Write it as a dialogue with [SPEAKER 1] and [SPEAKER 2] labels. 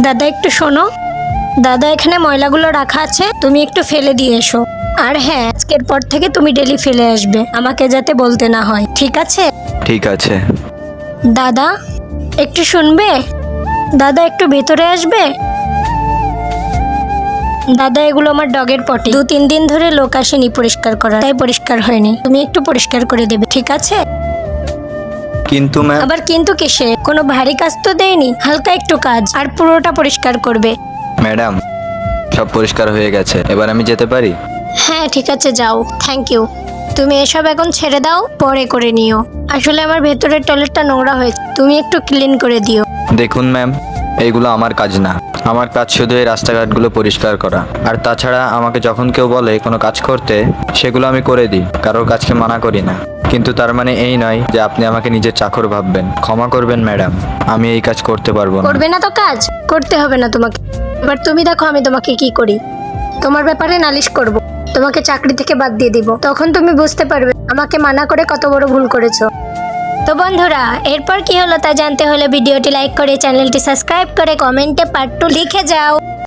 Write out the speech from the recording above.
[SPEAKER 1] দাদা একটু শোনো, দাদা এখানে ময়লাগুলো রাখা আছে, তুমি একটু ফেলে দিয়ে এসো। আর হ্যাঁ, আজকের পর থেকে তুমি ডেলি ফেলে আসবে, আমাকে যাতে বলতে না হয়, ঠিক আছে?
[SPEAKER 2] ঠিক আছে।
[SPEAKER 1] দাদা একটু শুনবে? দাদা একটু ভেতরে আসবে? দাদা এগুলো আমার ডগের পটি, 2-3 দিন ধরে লোক আসেনি পরিষ্কার করার, তাই পরিষ্কার হয়নি। তুমি একটু পরিষ্কার করে দেবে, ঠিক আছে?
[SPEAKER 2] কিন্তু ম্যাম।
[SPEAKER 1] আবার কিন্তু কিসে? কোনো ভারী কাজ তো দেয়নি, হালকা একটু কাজ, আর পুরোটা পরিষ্কার করবে।
[SPEAKER 2] ম্যাডাম, সব পরিষ্কার হয়ে গেছে, এবার আমি যেতে পারি?
[SPEAKER 1] হ্যাঁ ঠিক আছে, যাও। Thank you. তুমি এসব এখন ছেড়ে দাও, পরে করে নিও। আসলে আমার ভেতরের টয়লেটটা নোংরা হয়েছে, তুমি একটু ক্লিন করে দিও।
[SPEAKER 2] দেখুন ম্যাম, এইগুলো আমার কাজ না। আমার কাজ শুধু এই রাস্তাঘাটগুলো পরিষ্কার করা। আর তাছাড়া আমাকে যখন কেউ বলে কোনো কাজ করতে, সেগুলো আমি করে দিই, কারোর কাজকে মানা করি না। কিন্তু তার মানে এই নয় যে আপনি আমাকে নিজের চাকর ভাববেন। ক্ষমা করবেন ম্যাডাম, আমি এই কাজ করতে পারবো না।
[SPEAKER 1] করবে না তো কাজ? করতে হবে না তোমাকে। এবার তুমি দেখো আমি তোমাকে কি করি। তোমার ব্যাপারে নালিশ করব, তোমাকে চাকরি থেকে বাদ দিয়ে দিব, তখন তুমি বুঝতে পারবে আমাকে মানা করে কত বড় ভুল করেছো। তো বন্ধুরা, এরপর কি হলো তা জানতে হলে ভিডিওটি লাইক করে চ্যানেলটি সাবস্ক্রাইব করে কমেন্টে পার্ট 2 লিখে যাও।